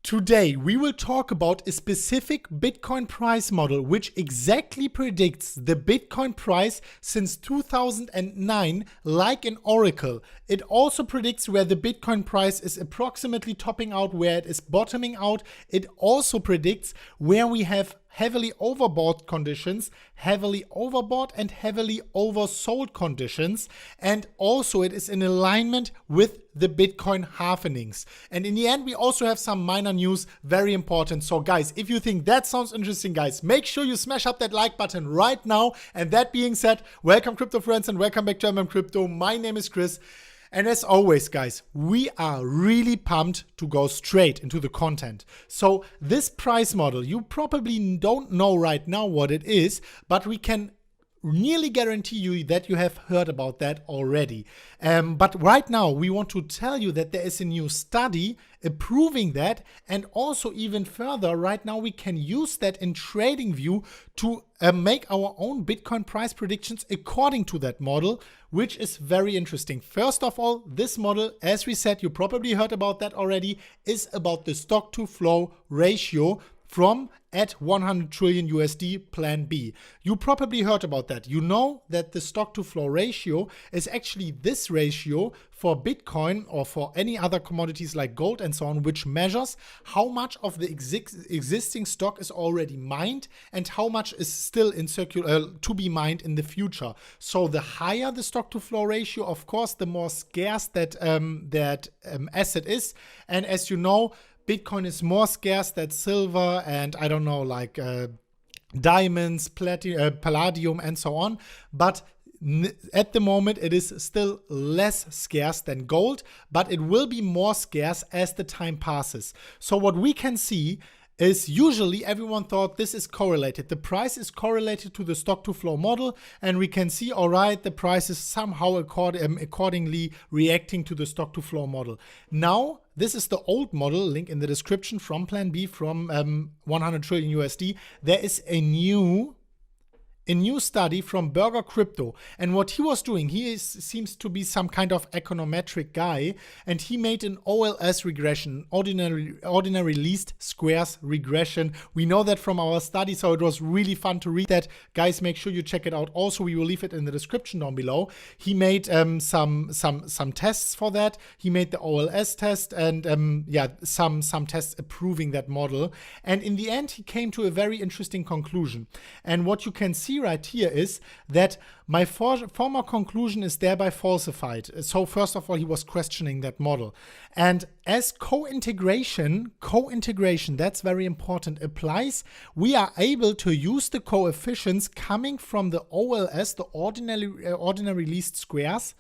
Today, we will talk about a specific Bitcoin price model which exactly predicts the Bitcoin price since 2009 like an oracle. It also predicts where the Bitcoin price is approximately topping out, where it is bottoming out. It also predicts where we have heavily overbought conditions, heavily overbought and heavily oversold conditions. And also it is in alignment with the Bitcoin halvenings. And in the end, we also have some minor news, very important. So guys, if you think that sounds interesting, guys, make sure you smash up that like button right now. And that being said, welcome crypto friends and welcome back to MMCrypto. My name is Chris. And as always, guys, we are really pumped to go straight into the content. So this price model, you probably don't know right now what it is, but we can nearly guarantee you that you have heard about that already. But right now, we want to tell you that there is a new study approving that. And also even further, right now, we can use that in TradingView to make our own Bitcoin price predictions according to that model, which is very interesting. First of all, this model, as we said, you probably heard about that already, is about the stock to flow ratio from at 100 trillion USD plan B. You probably heard about that. You know that the stock to flow ratio is actually this ratio for Bitcoin or for any other commodities like gold and so on, which measures how much of the existing stock is already mined and how much is still in to be mined in the future. So the higher the stock to flow ratio, of course, the more scarce that asset is. And as you know, Bitcoin is more scarce than silver and I don't know, like diamonds, palladium and so on. But at the moment, it is still less scarce than gold, but it will be more scarce as the time passes. So what we can see is usually everyone thought this is correlated. The price is correlated to the stock to flow model, and we can see, all right, the price is somehow accordingly reacting to the stock to flow model. Now, this is the old model, link in the description, from Plan B, from 100 trillion USD. There is a new study from Burger Crypto, and what he was doing, seems to be some kind of econometric guy, and he made an OLS regression, ordinary least squares regression. We know that from our study, so it was really fun to read that. Guys, make sure you check it out. Also, we will leave it in the description down below. He made some tests for that. He made the OLS test and yeah, some tests approving that model. And in the end, he came to a very interesting conclusion. And what you can see right here is that my former conclusion is thereby falsified. So first of all, he was questioning that model. And as cointegration, that's very important, applies, we are able to use the coefficients coming from the OLS, the ordinary least squares,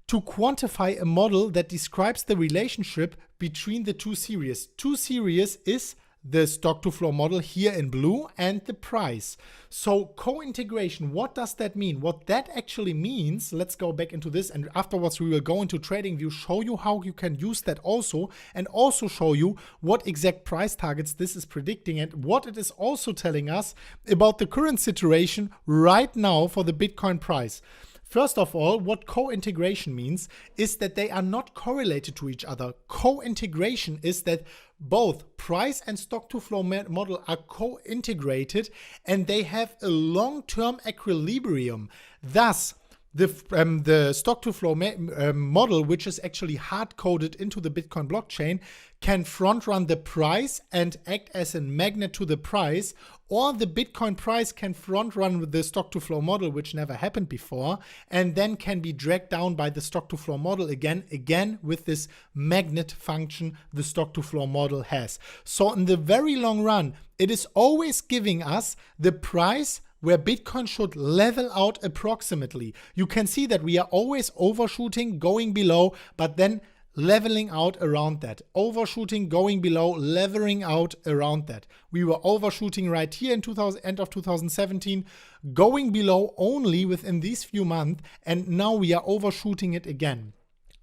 to quantify a model that describes the relationship between the two series. Two series is the stock to flow model here in blue and the price. So co-integration, what does that mean? What that actually means, let's go back into this, and afterwards we will go into TradingView, show you how you can use that also, and also show you what exact price targets this is predicting and what it is also telling us about the current situation right now for the Bitcoin price. First of all, what co-integration means is that they are not correlated to each other. Co-integration is that both price and stock to flow model are co-integrated and they have a long-term equilibrium. Thus, the stock to flow model, which is actually hard coded into the Bitcoin blockchain, can front run the price and act as a magnet to the price, or the Bitcoin price can front run with the stock to flow model, which never happened before, and then can be dragged down by the stock to flow model again with this magnet function the stock to flow model has. So in the very long run, it is always giving us the price where Bitcoin should level out approximately. You can see that we are always overshooting, going below, but then leveling out around that. Overshooting, going below, leveling out around that. We were overshooting right here in end of 2017, going below only within these few months, and now we are overshooting it again.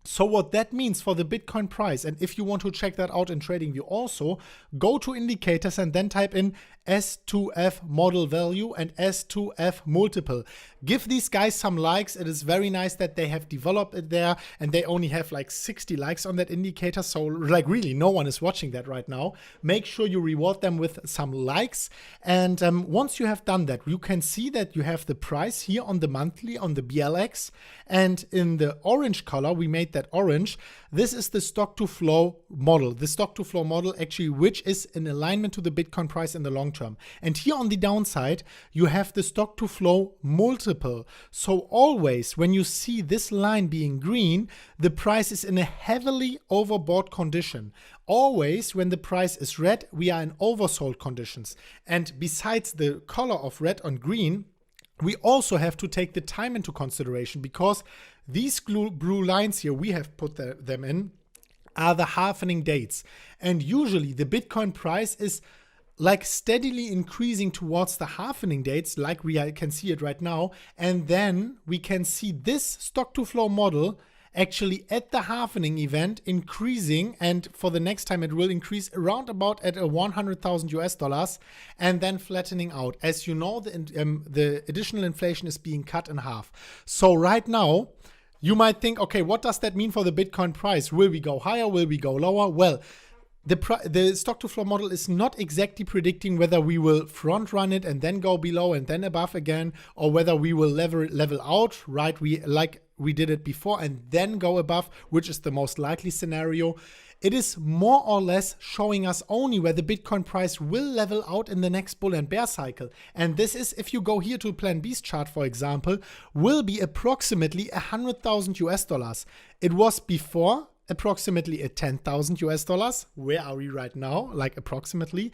So what that means for the Bitcoin price, and if you want to check that out in TradingView also, go to indicators and then type in S2F model value and S2F multiple. Give these guys some likes. It is very nice that they have developed it there, and they only have like 60 likes on that indicator. So like really no one is watching that right now. Make sure you reward them with some likes. And once you have done that, you can see that you have the price here on the monthly on the BLX, and in the orange color, we made that orange. This is the stock to flow model. The stock to flow model actually, which is in alignment to the Bitcoin price in the long term. And here on the downside, you have the stock to flow multiple. So always when you see this line being green, the price is in a heavily overbought condition. Always when the price is red, we are in oversold conditions. And besides the color of red and green, we also have to take the time into consideration, because these blue lines here we have put them in are the halvening dates. And usually the Bitcoin price is like steadily increasing towards the halvening dates, like we can see it right now. And then we can see this stock to flow model actually at the halvening event increasing, and for the next time it will increase around about at a 100,000 US dollars and then flattening out. As you know, the additional inflation is being cut in half. So right now you might think, okay, what does that mean for the Bitcoin price? Will we go higher? Will we go lower? Well, the stock to flow model is not exactly predicting whether we will front run it and then go below and then above again, or whether we will level out, right? We did it before and then go above, which is the most likely scenario. It is more or less showing us only where the Bitcoin price will level out in the next bull and bear cycle. And this is, if you go here to Plan B's chart, for example, will be approximately 100,000 US dollars. It was before approximately a 10,000 US dollars. Where are we right now? Like approximately.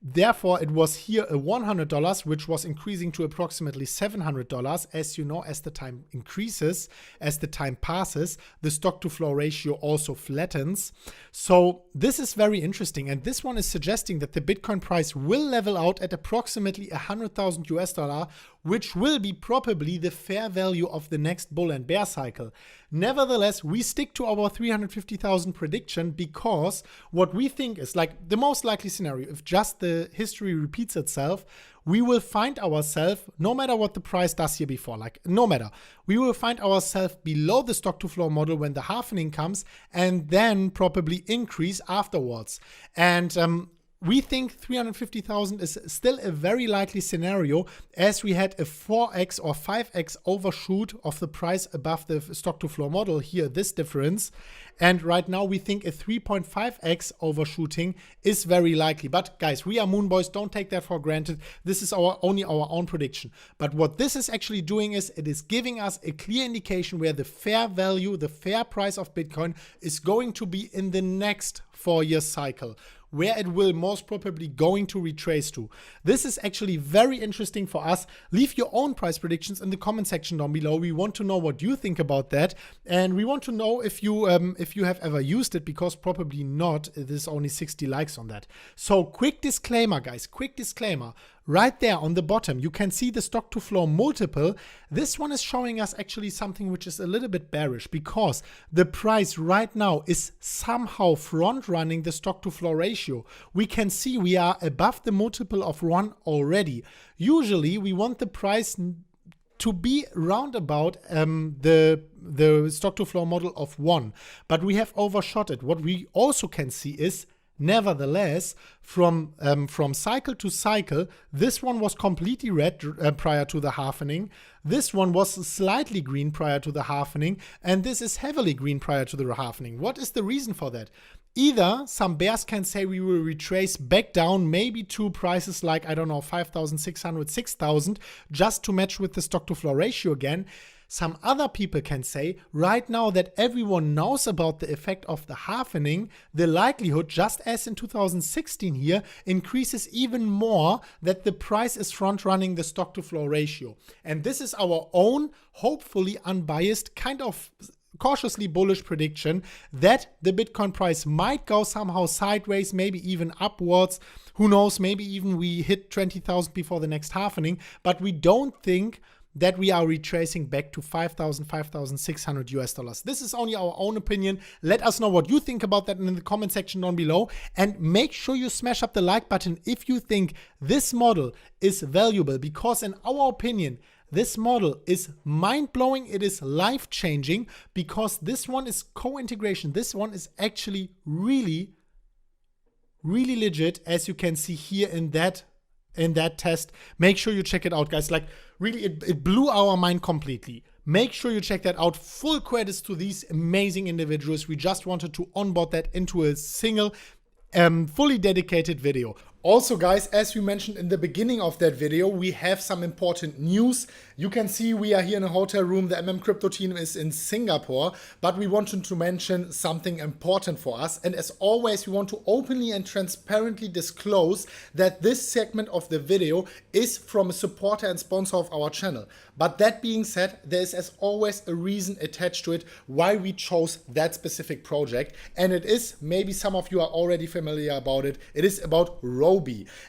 Therefore, it was here a $100, which was increasing to approximately $700. As you know, as the time increases, as the time passes, the stock to flow ratio also flattens. So this is very interesting. And this one is suggesting that the Bitcoin price will level out at approximately 100,000 US dollar, which will be probably the fair value of the next bull and bear cycle. Nevertheless, we stick to our 350,000 prediction, because what we think is like the most likely scenario, if just the history repeats itself, we will find ourselves, no matter what the price does here before, like no matter, we will find ourselves below the stock to flow model when the halvening comes, and then probably increase afterwards. And we think 350,000 is still a very likely scenario, as we had a 4x or 5x overshoot of the price above the stock to flow model here, this difference. And right now we think a 3.5x overshooting is very likely. But guys, we are Moon Boys, don't take that for granted. This is only our own prediction. But what this is actually doing is it is giving us a clear indication where the fair value, the fair price of Bitcoin is going to be in the next 4-year cycle, where it will most probably going to retrace to. This is actually very interesting for us. Leave your own price predictions in the comment section down below. We want to know what you think about that, and we want to know if you have ever used it, because probably not. There's only 60 likes on that. So quick disclaimer, guys, quick disclaimer. Right there on the bottom, you can see the stock to flow multiple. This one is showing us actually something which is a little bit bearish, because the price right now is somehow front running the stock to flow ratio. We can see we are above the multiple of 1 already. Usually we want the price to be round about the stock to flow model of 1, but we have overshot it. What we also can see is, nevertheless, from cycle to cycle, this one was completely red prior to the halvening. This one was slightly green prior to the halvening, and this is heavily green prior to the halvening. What is the reason for that? Either some bears can say we will retrace back down, maybe to prices like, I don't know, 5,600, 6,000, just to match with the stock to flow ratio again. Some other people can say right now that everyone knows about the effect of the halvening, the likelihood, just as in 2016 here, increases even more that the price is front running the stock to flow ratio. And this is our own, hopefully unbiased, kind of cautiously bullish prediction that the Bitcoin price might go somehow sideways, maybe even upwards. Who knows, maybe even we hit 20,000 before the next halvening, but we don't think that we are retracing back to 5,600 US dollars. This is only our own opinion. Let us know what you think about that in the comment section down below, and make sure you smash up the like button if you think this model is valuable, because in our opinion, this model is mind-blowing. It is life-changing because this one is co-integration. This one is actually really legit, as you can see here in that test. Make sure you check it out, guys. Like, really, it blew our mind completely. Make sure you check that out. Full credits to these amazing individuals. We just wanted to onboard that into a single fully dedicated video. Also, guys, as we mentioned in the beginning of that video, we have some important news. You can see we are here in a hotel room. The MMCrypto team is in Singapore, but we wanted to mention something important for us. And as always, we want to openly and transparently disclose that this segment of the video is from a supporter and sponsor of our channel. But that being said, there is as always a reason attached to it why we chose that specific project. And it is, maybe some of you are already familiar about it, it is about Roobee.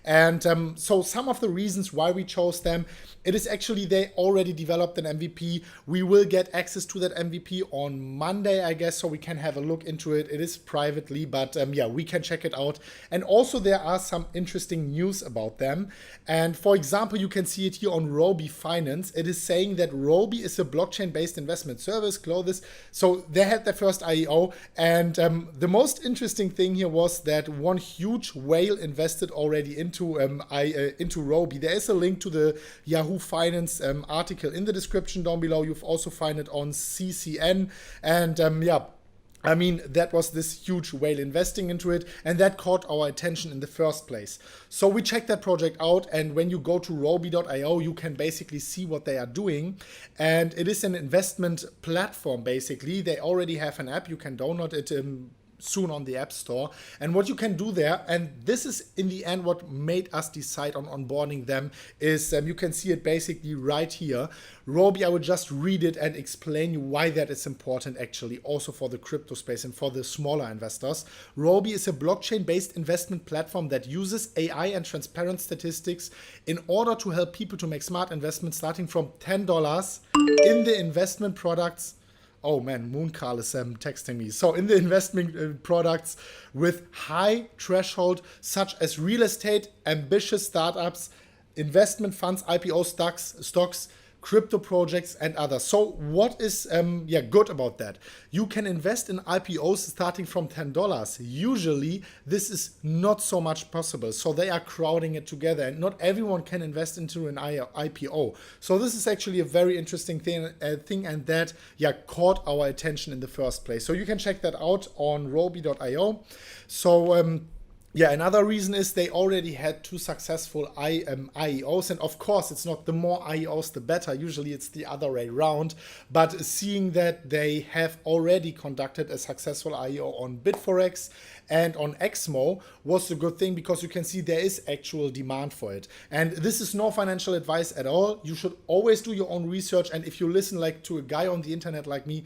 And so some of the reasons why we chose them, it is actually they already developed an MVP. We will get access to that MVP on Monday, I guess, so we can have a look into it. It is privately, but yeah, we can check it out. And also there are some interesting news about them. And for example, you can see it here on Roobee Finance. It is saying that Roobee is a blockchain-based investment service, clothes. So they had their first IEO. And the most interesting thing here was that one huge whale invested already into Roobee. There is a link to the Yahoo Finance article in the description down below. You've also find it on CCN. And yeah, I mean, that was this huge whale investing into it, and that caught our attention in the first place. So we checked that project out, and when you go to roobee.io, you can basically see what they are doing. And it is an investment platform, basically. They already have an app. You can download it soon on the App Store. And what you can do there, and this is in the end what made us decide on onboarding them, is you can see it basically right here. Roobee, I will just read it and explain you why that is important actually, also for the crypto space and for the smaller investors. Roobee is a blockchain-based investment platform that uses AI and transparent statistics in order to help people to make smart investments starting from $10 in the investment products. Oh man, Mooncarl is texting me. So in the investment products with high threshold, such as real estate, ambitious startups, investment funds, IPO stocks, crypto projects, and others. So what is good about that? You can invest in IPOs starting from $10. Usually this is not so much possible. So they are crowding it together, and not everyone can invest into an IPO. So this is actually a very interesting thing, and that caught our attention in the first place. So you can check that out on roobee.io. So yeah, another reason is they already had 2 successful IEOs. And of course, it's not the more IEOs, the better. Usually it's the other way around. But seeing that they have already conducted a successful IEO on Bitforex and on Exmo was a good thing, because you can see there is actual demand for it. And this is no financial advice at all. You should always do your own research. And if you listen like to a guy on the internet like me,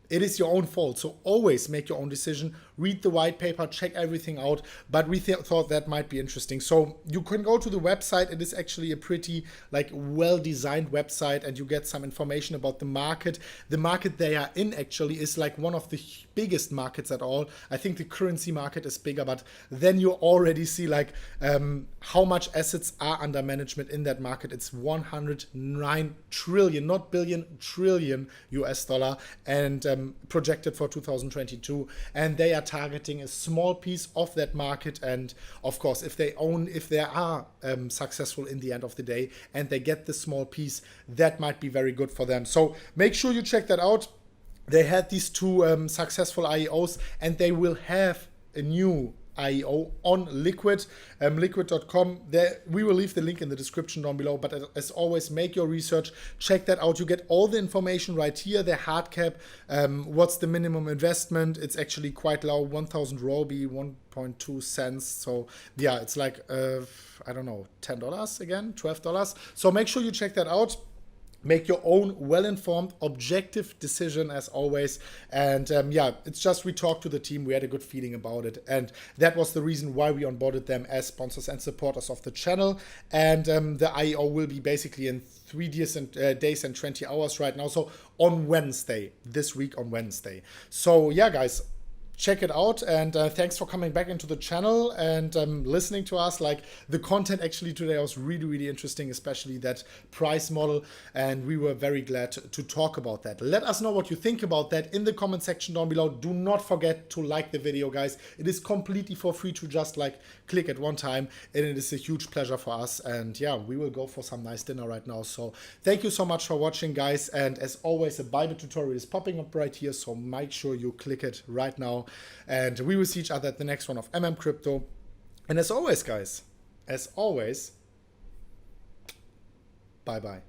it is your own fault. So always make your own decision, read the white paper, check everything out. But we thought that might be interesting. So you can go to the website. It is actually a pretty well-designed website, and you get some information about the market. The market they are in actually is like one of the biggest markets at all. I think the currency market is bigger, but then you already see how much assets are under management in that market. It's 109 trillion, not billion, trillion US dollar, and projected for 2022. And they are targeting a small piece of that market. And of course, if they are successful in the end of the day and they get the small piece, that might be very good for them. So make sure you check that out. They had these 2 successful IEOs, and they will have a new IEO on Liquid, liquid.com. There, we will leave the link in the description down below. But as always, make your research, check that out. You get all the information right here. The hard cap, what's the minimum investment? It's actually quite low, 1,000 Roobee, 1.2 cents. So yeah, it's like I don't know, $10 again, $12. So make sure you check that out. Make your own well-informed, objective decision as always. And yeah, it's just we talked to the team, we had a good feeling about it, and that was the reason why we onboarded them as sponsors and supporters of the channel. And the IEO will be basically in 3 days and 20 hours right now. So on Wednesday, this week on Wednesday. So yeah, guys, check it out, and thanks for coming back into the channel and listening to us. Like, the content actually today was really interesting, especially that price model, and we were very glad to talk about that. Let us know what you think about that in the comment section down below. Do not forget to like the video, guys. It is completely for free to just like click at one time, and it is a huge pleasure for us. And yeah, we will go for some nice dinner right now. So thank you so much for watching, guys, and as always, a Bybit tutorial is popping up right here, so make sure you click it right now. And we will see each other at the next one of MMCrypto. And as always, guys, as always, bye-bye.